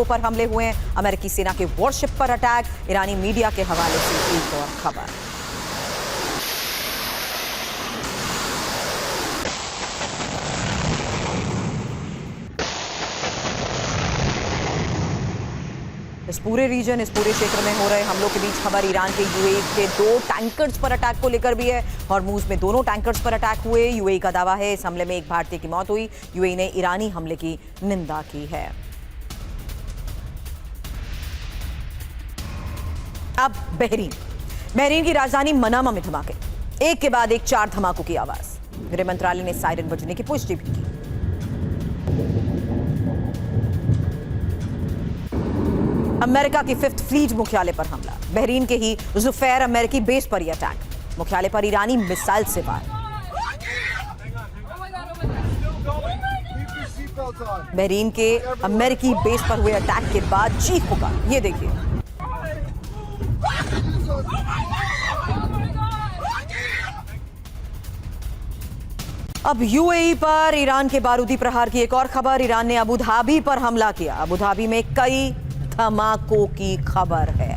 पर हमले हुए हैं, अमेरिकी सेना के वॉरशिप पर अटैक। ईरानी मीडिया के हवाले से एक और खबर। इस पूरे रीजन, इस पूरे क्षेत्र में हो रहे हमलों के बीच खबर ईरान के यूएई के 2 टैंकर्स पर अटैक को लेकर भी है। हॉर्मूज में दोनों टैंकर्स पर अटैक हुए। यूएई का दावा है इस हमले में एक भारतीय की मौत हुई। यूएई ने ईरानी हमले की निंदा की है। अब बहरीन की राजधानी मनामा में धमाके, एक के बाद एक 4 धमाकों की आवाज। गृह मंत्रालय ने सायरन बजने की पुष्टि भी की। अमेरिका की 5th फ्लीट मुख्यालय पर हमला। बहरीन के ही जुफैर अमेरिकी बेस पर यह अटैक। मुख्यालय पर ईरानी मिसाइल से वार। बहरीन के अमेरिकी बेस पर हुए अटैक के बाद चीख पुकार, ये देखिए। अब यूएई पर ईरान के बारूदी प्रहार की एक और खबर। ईरान ने अबू धाबी पर हमला किया। अबू धाबी में कई धमाकों की खबर है।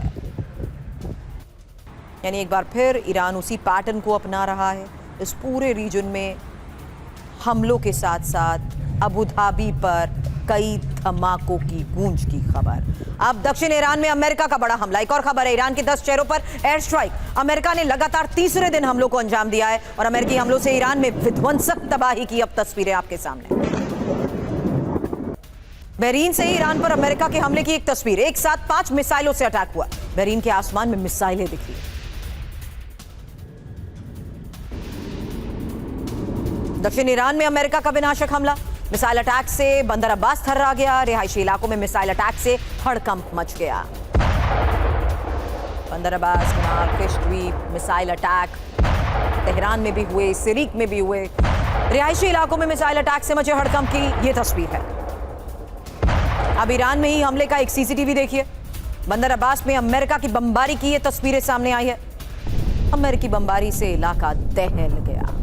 यानी एक बार फिर ईरान उसी पैटर्न को अपना रहा है। इस पूरे रीजन में हमलों के साथ साथ अबू धाबी पर कई धमाकों की गूंज की खबर। अब दक्षिण ईरान में अमेरिका का बड़ा हमला। एक और खबर है, ईरान के 10 शहरों पर एयर स्ट्राइक। अमेरिका ने लगातार तीसरे दिन हमलों को अंजाम दिया है और अमेरिकी हमलों से ईरान में विध्वंसक तबाही की अब तस्वीरें आपके सामने। बहरीन से ईरान पर अमेरिका के हमले की एक तस्वीर। एक साथ 5 मिसाइलों से अटैक हुआ। बहरीन के आसमान में मिसाइलें दिखी। दक्षिण ईरान में अमेरिका का विनाशक हमला। मिसाइल अटैक से बंदर अब्बास थर्रा गया। रिहायशी इलाकों में मिसाइल अटैक से हड़कंप मच गया। बंदर अब्बास, किश द्वीप, मिसाइल अटैक तेहरान में भी हुए, सिरीक में भी हुए। रिहायशी इलाकों में मिसाइल अटैक से मचे हड़कंप की यह तस्वीर है। अब ईरान में ही हमले का एक सीसीटीवी देखिए। बंदर अब्बास में अमेरिका की बमबारी की ये तस्वीरें सामने आई है। अमेरिकी बमबारी से इलाका दहल गया।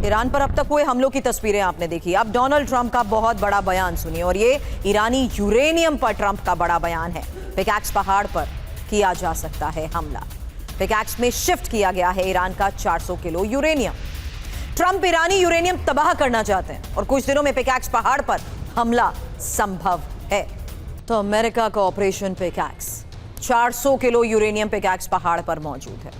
ईरान पर अब तक हुए हमलों की तस्वीरें आपने देखी। अब डोनाल्ड ट्रंप का बहुत बड़ा बयान सुनिए, और ये ईरानी यूरेनियम पर ट्रंप का बड़ा बयान है। पिकैक्स पहाड़ पर किया जा सकता है हमला। पिकैक्स में शिफ्ट किया गया है ईरान का 400 किलो यूरेनियम। ट्रंप ईरानी यूरेनियम तबाह करना चाहते हैं और कुछ दिनों में पिकैक्स पहाड़ पर हमला संभव है। तो अमेरिका का operation pickaxe, 400 kilo uranium pickaxe पहाड़ पर मौजूद है।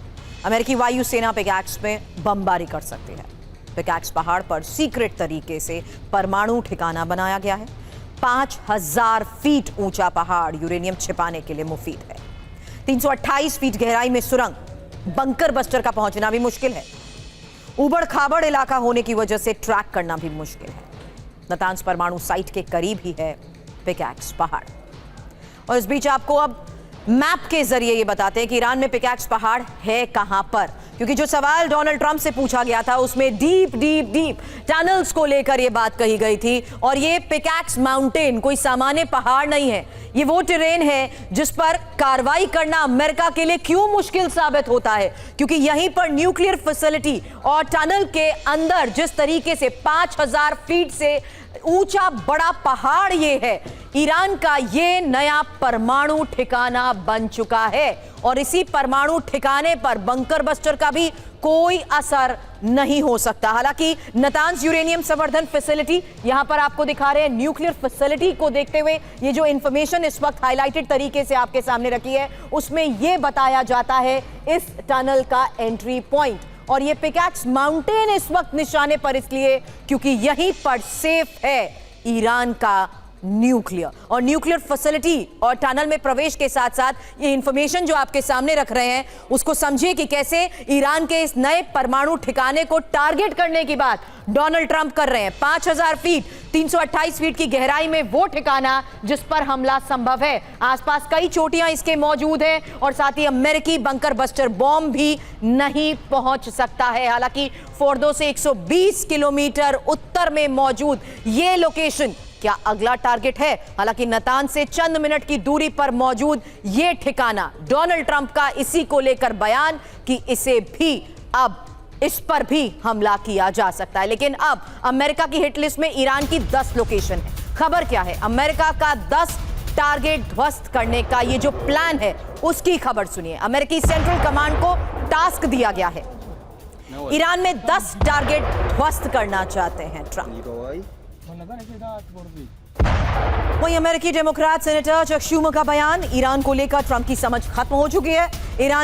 अमेरिकी वायु सेना पिकैक्स में बमबारी कर सकती है। पिकैक्स पहाड़ पर सीक्रेट तरीके से परमाणु ठिकाना बनाया गया है। 5000 फीट ऊंचा पहाड़ यूरेनियम छिपाने के लिए मुफीद है। 328 फीट गहराई में सुरंग, बंकर बस्टर का पहुंचना भी मुश्किल है। उबड़ खाबड़ इलाका होने की वजह से ट्रैक करना भी मुश्किल है। नतांज परमाणु साइट के करीब ही है पिकैक्स पहाड़। और इस बीच आपको अब मैप के जरिए ये बताते हैं कि ईरान में पिकैक्स पहाड़ है कहां पर, क्योंकि जो सवाल डोनाल्ड ट्रंप से पूछा गया था उसमें डीप टनल्स को लेकर यह बात कही गई थी। और ये पिकैक्स माउंटेन कोई सामान्य पहाड़ नहीं है। ये वो टेरेन है जिस पर कार्रवाई करना अमेरिका के लिए क्यों मुश्किल साबित होता है, क्योंकि यहीं पर न्यूक्लियर फैसिलिटी और टनल के अंदर जिस तरीके से 5000 फीट से ऊंचा बड़ा पहाड़ ये है, ईरान का ये नया परमाणु ठिकाना बन चुका है। और इसी परमाणु ठिकाने पर बंकर बस्टर का भी कोई असर नहीं हो सकता। हालांकि नतांज यूरेनियम संवर्धन फैसिलिटी यहां पर आपको दिखा रहे हैं। न्यूक्लियर फैसिलिटी को देखते हुए ये जो इंफॉर्मेशन इस वक्त हाईलाइटेड तरीके से आपके सामने रखी है, उसमें यह बताया जाता है इस टनल का एंट्री पॉइंट। और ये पिकैक्स माउंटेन इस वक्त निशाने पर इसलिए क्योंकि यहीं पर सेफ है ईरान का न्यूक्लियर और न्यूक्लियर फैसिलिटी और टनल में प्रवेश के साथ साथ ये इंफॉर्मेशन जो आपके सामने रख रहे हैं उसको समझिए कि कैसे ईरान के इस नए परमाणु ठिकाने को टारगेट करने की बात डोनाल्ड ट्रंप कर रहे हैं। 5000 फीट 328 फीट की गहराई में वो ठिकाना जिस पर हमला संभव है। आसपास कई चोटियां इसके मौजूद हैं और साथ ही अमेरिकी बंकर बस्टर बॉम्ब भी नहीं पहुंच सकता है। हालांकि फोर्डो से 120 किलोमीटर उत्तर में मौजूद ये लोकेशन क्या अगला टारगेट है? हालांकि नतांज से चंद मिनट की दूरी पर मौजूद यह ठिकाना, डोनाल्ड ट्रंप का इसी को लेकर बयान कि इसे भी अब इस पर भी हमला किया जा सकता है। लेकिन अब अमेरिका की हिट लिस्ट में ईरान की 10 लोकेशन है, खबर क्या है? अमेरिका का 10 टारगेट ध्वस्त करने का ये जो प्लान है उसकी खबर सुनिए। अमेरिकी सेंट्रल कमांड को टास्क दिया गया है। ईरान में 10 टारगेट ध्वस्त करना चाहते हैं ट्रंप। वहीं अमेरिकी डेमोक्रेट सेनेटर चक शूमर का बयान, ईरान को लेकर ट्रंप की समझ खत्म हो चुकी है। ईरान